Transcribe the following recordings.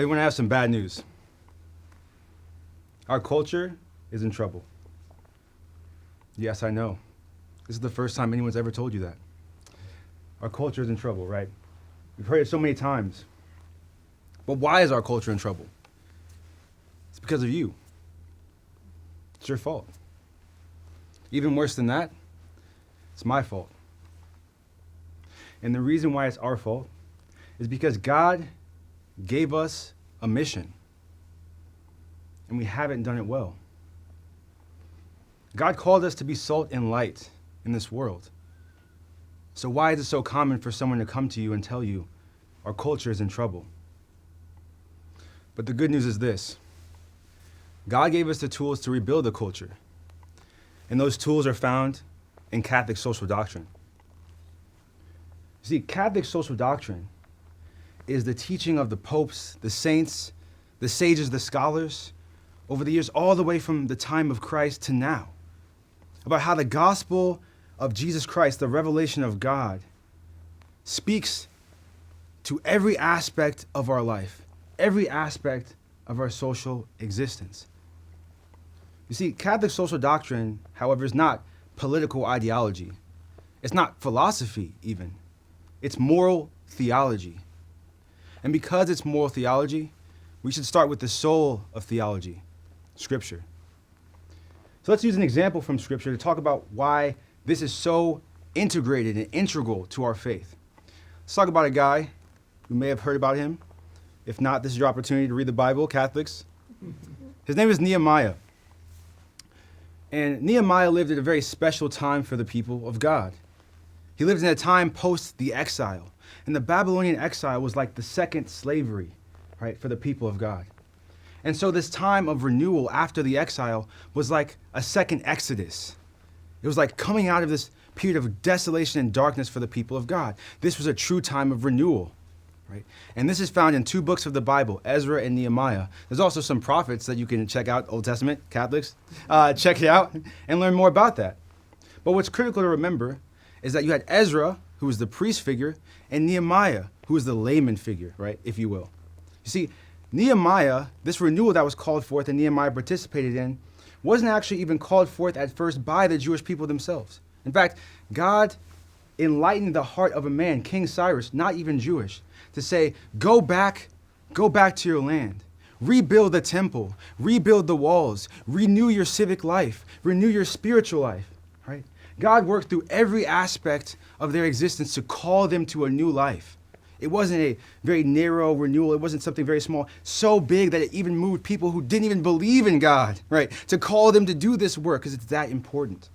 Everyone has some bad news. Our culture is in trouble. Yes, I know. This is the first time anyone's ever told you that. Our culture is in trouble, right? We've heard it so many times. But why is our culture in trouble? It's because of you. It's your fault. Even worse than that, it's my fault. And the reason why it's our fault is because God gave us a mission, and we haven't done it well. God called us to be salt and light in this world. So why is it so common for someone to come to you and tell you our culture is in trouble? But the good news is this. God gave us the tools to rebuild the culture. And those tools are found in Catholic Social Doctrine. See, Catholic Social Doctrine is the teaching of the popes, the saints, the sages, the scholars, over the years, all the way from the time of Christ to now, about how the gospel of Jesus Christ, the revelation of God, speaks to every aspect of our life, every aspect of our social existence. You see, Catholic Social Doctrine, however, is not political ideology. It's not philosophy, even. It's moral theology. And because it's moral theology, we should start with the soul of theology, Scripture. So let's use an example from Scripture to talk about why this is so integrated and integral to our faith. Let's talk about a guy. You may have heard about him. If not, this is your opportunity to read the Bible, Catholics. His name is Nehemiah. And Nehemiah lived at a very special time for the people of God. He lived in a time post the exile. And the Babylonian exile was like the second slavery, right, for the people of God. And so this time of renewal after the exile was like a second Exodus. It was like coming out of this period of desolation and darkness for the people of God. This was a true time of renewal, right? And this is found in two books of the Bible, Ezra and Nehemiah. There's also some prophets that you can check out, Old Testament, Catholics. Check it out and learn more about that. But what's critical to remember is that you had Ezra, who was the priest figure, and Nehemiah, who was the layman figure, right, if you will. You see, Nehemiah, this renewal that was called forth and Nehemiah participated in, wasn't actually even called forth at first by the Jewish people themselves. In fact, God enlightened the heart of a man, King Cyrus, not even Jewish, to say, go back to your land. Rebuild the temple, rebuild the walls, renew your civic life, renew your spiritual life, right? God worked through every aspect of their existence to call them to a new life. It wasn't a very narrow renewal. It wasn't something very small, so big that it even moved people who didn't even believe in God, right, to call them to do this work because it's that important.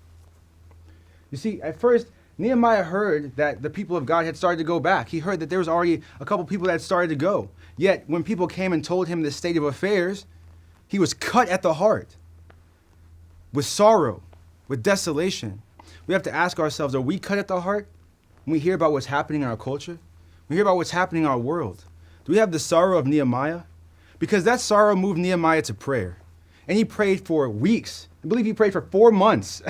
You see, at first, Nehemiah heard that the people of God had started to go back. He heard that there was already a couple people that had started to go. Yet, when people came and told him the state of affairs, he was cut at the heart with sorrow, with desolation. We have to ask ourselves, are we cut at the heart when we hear about what's happening in our culture? We hear about what's happening in our world. Do we have the sorrow of Nehemiah? Because that sorrow moved Nehemiah to prayer. And he prayed for weeks. I believe he prayed for 4 months,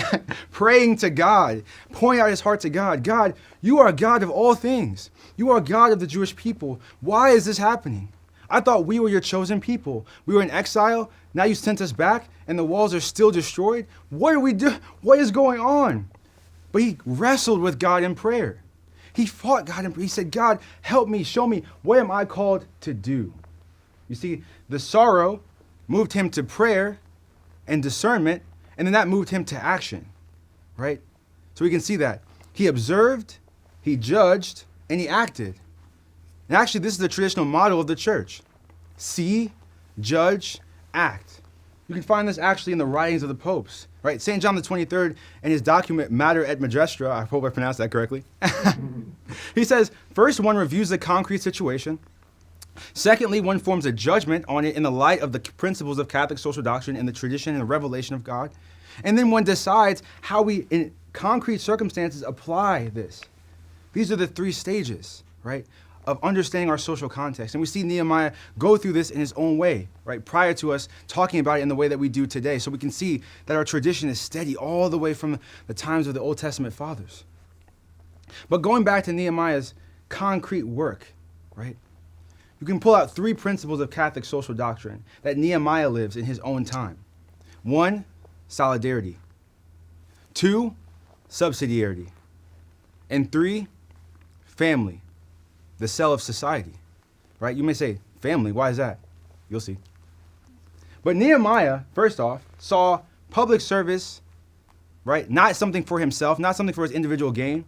praying to God, pouring out his heart to God. God, you are a God of all things. You are a God of the Jewish people. Why is this happening? I thought we were your chosen people. We were in exile. Now you sent us back and the walls are still destroyed. What do we do? What is going on? But he wrestled with God in prayer. He fought God and he said, God, help me, show me, what am I called to do? You see, the sorrow moved him to prayer and discernment, and then that moved him to action, right? So we can see that. He observed, he judged, and he acted. And actually, this is the traditional model of the church. See, judge, act. You can find this actually in the writings of the popes, right? St. John the 23rd in his document Mater et Magistra, I hope I pronounced that correctly. He says, first, one reviews the concrete situation. Secondly, one forms a judgment on it in the light of the principles of Catholic social doctrine and the tradition and the revelation of God. And then one decides how we, in concrete circumstances, apply this. These are the 3 stages, right, of understanding our social context. And we see Nehemiah go through this in his own way, right, prior to us talking about it in the way that we do today. So we can see that our tradition is steady all the way from the times of the Old Testament fathers. But going back to Nehemiah's concrete work, right, you can pull out three principles of Catholic social doctrine that Nehemiah lives in his own time. 1, solidarity. 2, subsidiarity. And 3, family, the cell of society. Right? You may say, family, why is that? You'll see. But Nehemiah, first off, saw public service, right? Not something for himself, not something for his individual gain,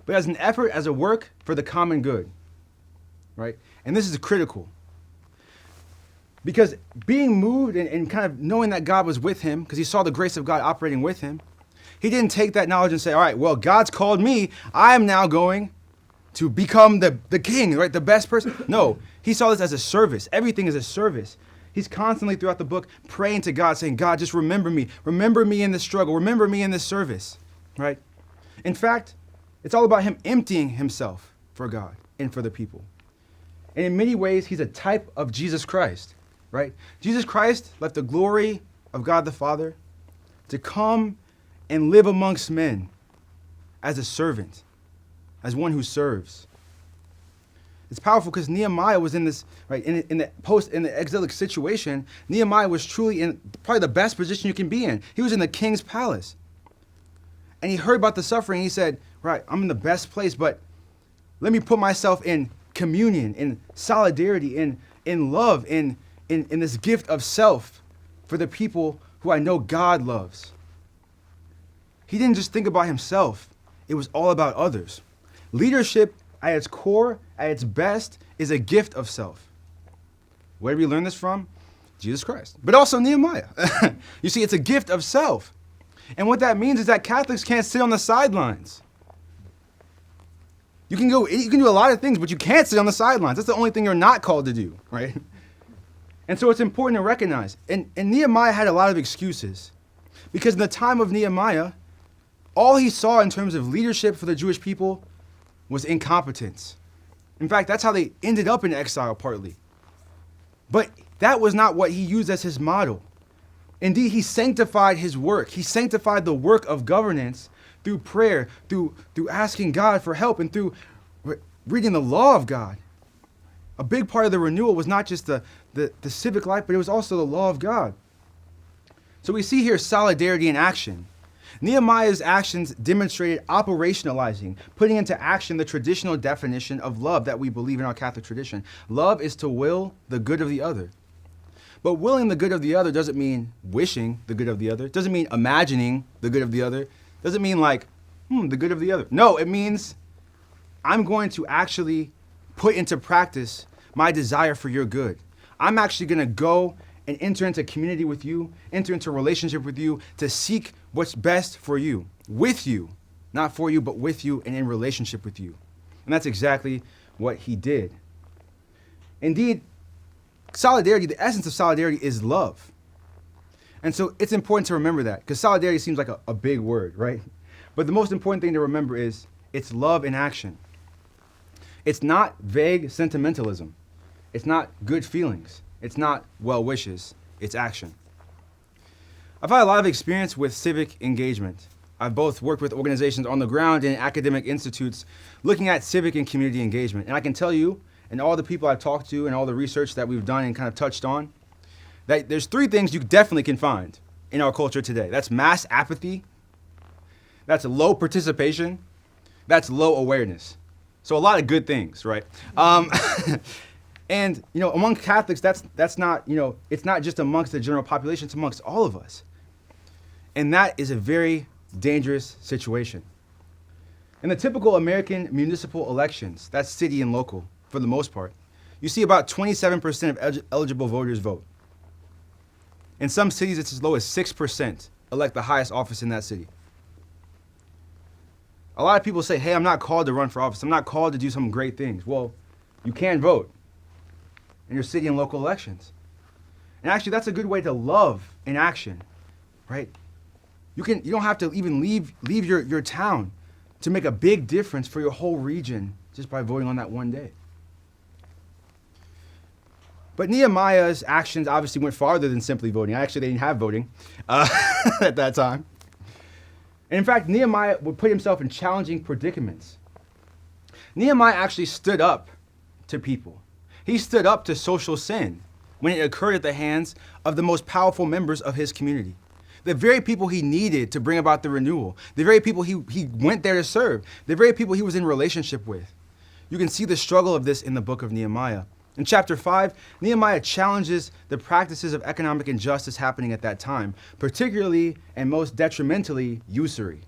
but as an effort, as a work for the common good, right? And this is critical. Because being moved and kind of knowing that God was with him, because he saw the grace of God operating with him, he didn't take that knowledge and say, all right, well, God's called me. I'm now going to become the king, right? The best person. No, he saw this as a service. Everything is a service. He's constantly throughout the book praying to God, saying, God, just remember me. Remember me in this struggle. Remember me in this service, right? In fact, it's all about him emptying himself for God and for the people. And in many ways, he's a type of Jesus Christ, right? Jesus Christ left the glory of God the Father to come and live amongst men as a servant, as one who serves. It's powerful because Nehemiah was in this, right, in the exilic situation. Nehemiah was truly in probably the best position you can be in. He was in the king's palace. And he heard about the suffering. He said, right, I'm in the best place, but let me put myself in communion, in solidarity, in love, in this gift of self for the people who I know God loves. He didn't just think about himself. It was all about others. Leadership at its core, at its best, is a gift of self. Where did we learn this from? Jesus Christ. But also Nehemiah. You see, it's a gift of self. And what that means is that Catholics can't sit on the sidelines. You can do a lot of things, but you can't sit on the sidelines. That's the only thing you're not called to do, right? And so it's important to recognize. And Nehemiah had a lot of excuses. Because in the time of Nehemiah, all he saw in terms of leadership for the Jewish people was incompetence. In fact, that's how they ended up in exile partly. But that was not what he used as his model. Indeed, he sanctified his work. He sanctified the work of governance through prayer, through asking God for help, and through reading the law of God. A big part of the renewal was not just the civic life, but it was also the law of God. So we see here solidarity in action. Nehemiah's actions demonstrated operationalizing, putting into action the traditional definition of love that we believe in our Catholic tradition. Love is to will the good of the other. But willing the good of the other doesn't mean wishing the good of the other. Doesn't mean imagining the good of the other. Doesn't mean like, the good of the other. No, it means I'm going to actually put into practice my desire for your good. I'm actually going to go and enter into community with you, enter into a relationship with you to seek what's best for you, with you, not for you, but with you and in relationship with you. And that's exactly what he did. Indeed, solidarity, the essence of solidarity is love. And so it's important to remember that, because solidarity seems like a big word, right? But the most important thing to remember is it's love in action. It's not vague sentimentalism. It's not good feelings. It's not well wishes. It's action. I've had a lot of experience with civic engagement. I've both worked with organizations on the ground and academic institutes looking at civic and community engagement. And I can tell you, and all the people I've talked to and all the research that we've done and kind of touched on, that there's 3 things you definitely can find in our culture today. That's mass apathy, that's low participation, that's low awareness. So a lot of good things, right? And, among Catholics, that's not, it's not just amongst the general population, it's amongst all of us. And that is a very dangerous situation. In the typical American municipal elections, that's city and local, for the most part, you see about 27% of eligible voters vote. In some cities, it's as low as 6% elect the highest office in that city. A lot of people say, hey, I'm not called to run for office. I'm not called to do some great things. Well, you can vote in your city and local elections. And actually, that's a good way to love in action, right? You don't have to even leave your town to make a big difference for your whole region just by voting on that one day. But Nehemiah's actions obviously went farther than simply voting. Actually, they didn't have voting at that time. And in fact, Nehemiah would put himself in challenging predicaments. Nehemiah actually stood up to people. He stood up to social sin when it occurred at the hands of the most powerful members of his community. The very people he needed to bring about the renewal, the very people he went there to serve, the very people he was in relationship with. You can see the struggle of this in the book of Nehemiah. In chapter 5, Nehemiah challenges the practices of economic injustice happening at that time, particularly and most detrimentally usury.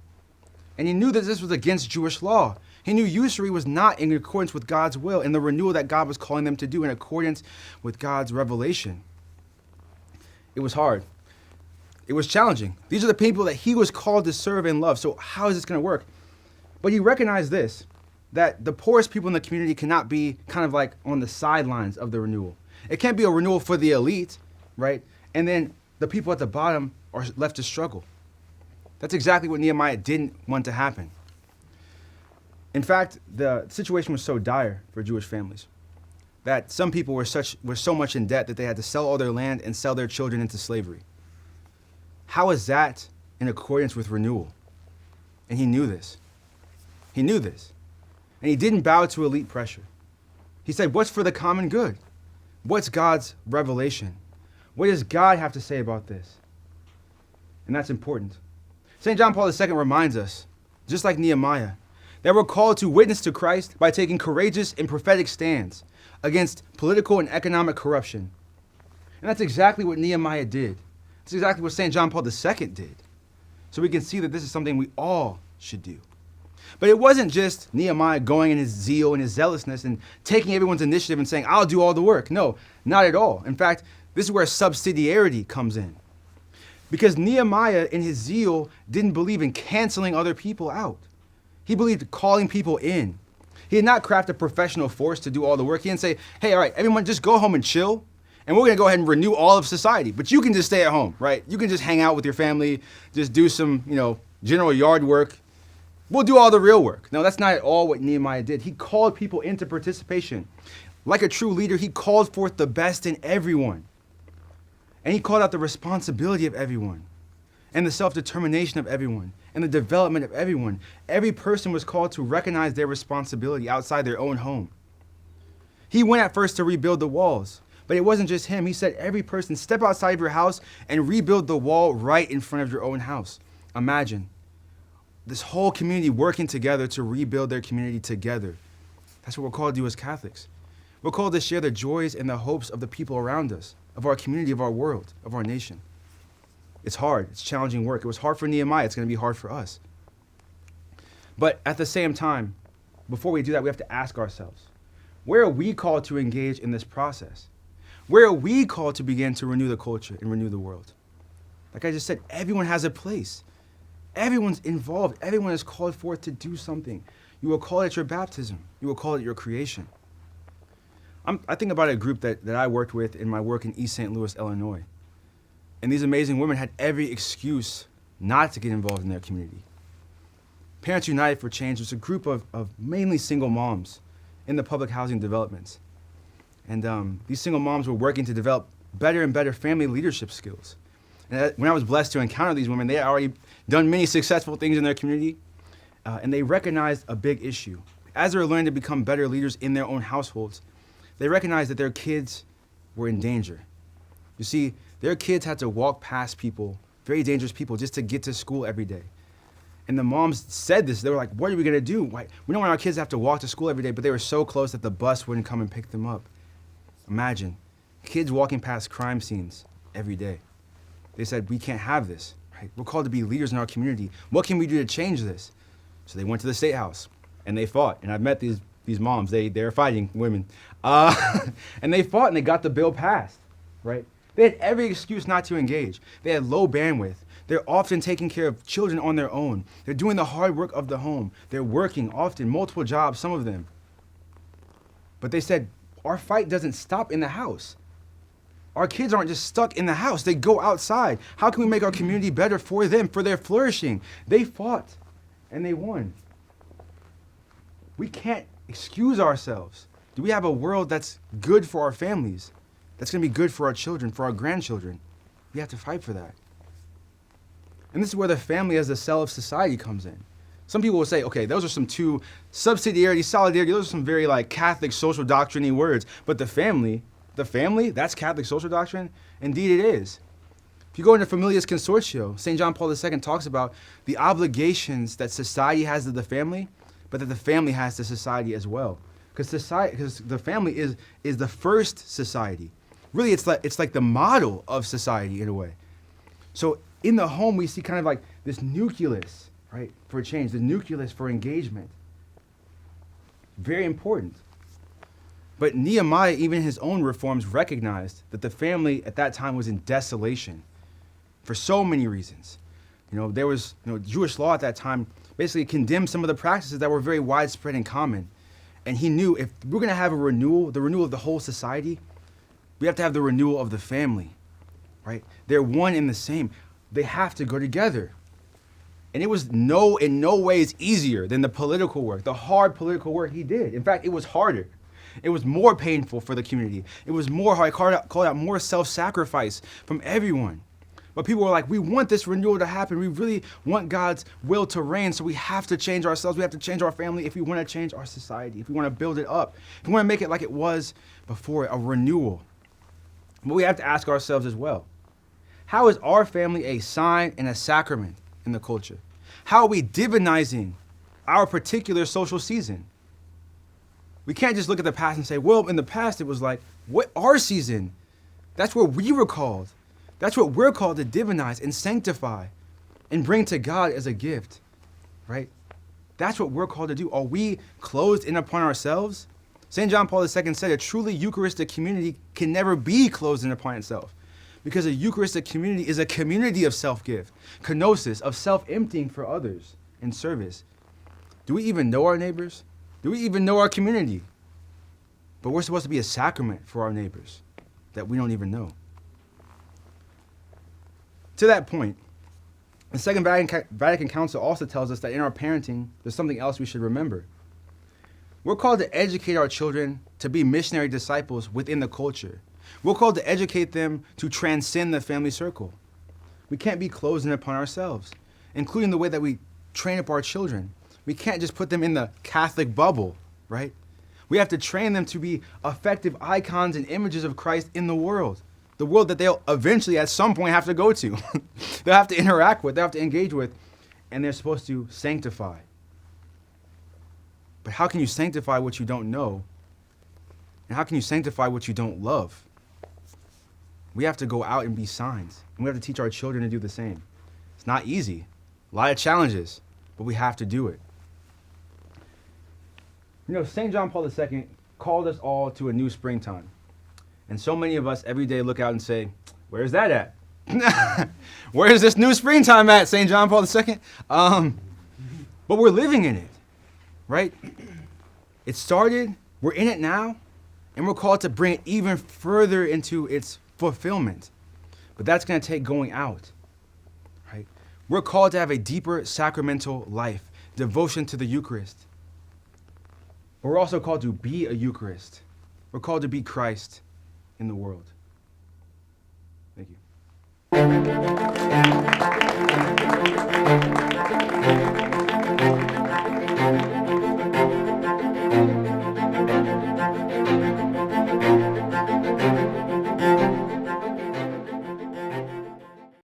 And he knew that this was against Jewish law. He knew usury was not in accordance with God's will and the renewal that God was calling them to do in accordance with God's revelation. It was hard. It was challenging. These are the people that he was called to serve and love. So how is this going to work? But he recognized this, that the poorest people in the community cannot be kind of like on the sidelines of the renewal. It can't be a renewal for the elite, right? And then the people at the bottom are left to struggle. That's exactly what Nehemiah didn't want to happen. In fact, the situation was so dire for Jewish families that some people were so much in debt that they had to sell all their land and sell their children into slavery. How is that in accordance with renewal? And he knew this. He knew this. And he didn't bow to elite pressure. He said, what's for the common good? What's God's revelation? What does God have to say about this? And that's important. St. John Paul II reminds us, just like Nehemiah, that we're called to witness to Christ by taking courageous and prophetic stands against political and economic corruption. And that's exactly what Nehemiah did. That's exactly what St. John Paul II did. So we can see that this is something we all should do. But it wasn't just Nehemiah going in his zeal and his zealousness and taking everyone's initiative and saying, I'll do all the work. No, not at all. In fact, this is where subsidiarity comes in. Because Nehemiah, in his zeal, didn't believe in canceling other people out. He believed calling people in. He did not craft a professional force to do all the work. He didn't say, hey, all right, everyone just go home and chill, and we're going to go ahead and renew all of society. But you can just stay at home, right? You can just hang out with your family, just do some, general yard work. We'll do all the real work. No, that's not at all what Nehemiah did. He called people into participation. Like a true leader, he called forth the best in everyone. And he called out the responsibility of everyone and the self-determination of everyone and the development of everyone. Every person was called to recognize their responsibility outside their own home. He went at first to rebuild the walls, but it wasn't just him. He said, every person, step outside of your house and rebuild the wall right in front of your own house. Imagine this whole community working together to rebuild their community together. That's what we're called to do as Catholics. We're called to share the joys and the hopes of the people around us, of our community, of our world, of our nation. It's hard. It's challenging work. It was hard for Nehemiah. It's going to be hard for us. But at the same time, before we do that, we have to ask ourselves, where are we called to engage in this process? Where are we called to begin to renew the culture and renew the world? Like I just said, everyone has a place. Everyone's involved. Everyone is called forth to do something. You will call it your baptism. You will call it your creation. I think about a group that I worked with in my work in East St. Louis, Illinois. And these amazing women had every excuse not to get involved in their community. Parents United for Change was a group of mainly single moms in the public housing developments. And these single moms were working to develop better and better family leadership skills. And when I was blessed to encounter these women, they had already done many successful things in their community, and they recognized a big issue. As they were learning to become better leaders in their own households, they recognized that their kids were in danger. You see, their kids had to walk past people, very dangerous people, just to get to school every day. And the moms said this. They were like, what are we going to do? We don't want our kids to have to walk to school every day, but they were so close that the bus wouldn't come and pick them up. Imagine, kids walking past crime scenes every day. They said, we can't have this. Right? We're called to be leaders in our community. What can we do to change this? So they went to the State House, and they fought. And I've met these moms. They're fighting women. And they fought, and they got the bill passed, right? They had every excuse not to engage. They had low bandwidth. They're often taking care of children on their own. They're doing the hard work of the home. They're working often, multiple jobs, some of them. But they said, our fight doesn't stop in the house. Our kids aren't just stuck in the house. They go outside. How can we make our community better for them, for their flourishing? They fought, and they won. We can't excuse ourselves. Do we have a world that's good for our families? That's going to be good for our children, for our grandchildren? We have to fight for that. And this is where the family as the cell of society comes in. Some people will say, okay, those are some two subsidiarity, solidarity, those are some very like Catholic social doctrine-y words. But the family, that's Catholic social doctrine? Indeed it is. If you go into Familias Consortio, St. John Paul II talks about the obligations that society has to the family, but that the family has to society as well. Because the family is the first society. Really, it's like the model of society in a way. So in the home, we see kind of like this nucleus, right, for change, the nucleus for engagement. Very important. But Nehemiah, even in his own reforms, recognized that the family at that time was in desolation for so many reasons. There was, Jewish law at that time basically condemned some of the practices that were very widespread and common. And he knew if we're going to have the renewal of the whole society, we have to have the renewal of the family, right? They're one and the same. They have to go together. And it was in no ways easier than the political work, the hard political work he did. In fact, it was harder. It was more painful for the community. It was more hard, called out more self-sacrifice from everyone. But people were like, we want this renewal to happen. We really want God's will to reign. So we have to change ourselves. We have to change our family if we want to change our society, if we want to build it up, if we want to make it like it was before, a renewal. But we have to ask ourselves as well, how is our family a sign and a sacrament in the culture? How are we divinizing our particular social season? We can't just look at the past and say, well, in the past it was like, what our season? That's where we were called. That's what we're called to divinize and sanctify and bring to God as a gift, right? That's what we're called to do. Are we closed in upon ourselves? St. John Paul II said a truly Eucharistic community can never be closed in upon itself, because a Eucharistic community is a community of self-gift, kenosis, of self-emptying for others in service. Do we even know our neighbors? Do we even know our community? But we're supposed to be a sacrament for our neighbors that we don't even know. To that point, the Second Vatican Council also tells us that in our parenting, there's something else we should remember. We're called to educate our children to be missionary disciples within the culture. We're called to educate them to transcend the family circle. We can't be closing upon ourselves, including the way that we train up our children. We can't just put them in the Catholic bubble, right? We have to train them to be effective icons and images of Christ in the world that they'll eventually at some point have to go to. They'll have to interact with, they'll have to engage with, and they're supposed to sanctify. But how can you sanctify what you don't know? And how can you sanctify what you don't love? We have to go out and be signs, and we have to teach our children to do the same. It's not easy, a lot of challenges, but we have to do it. St. John Paul II called us all to a new springtime. And so many of us every day look out and say, where's that at? Where is this new springtime at, St. John Paul II? But we're living in it, right? It started, we're in it now, and we're called to bring it even further into its fulfillment. But that's going to take going out, right? We're called to have a deeper sacramental life, devotion to the Eucharist. But we're also called to be a Eucharist. We're called to be Christ in the world. Thank you.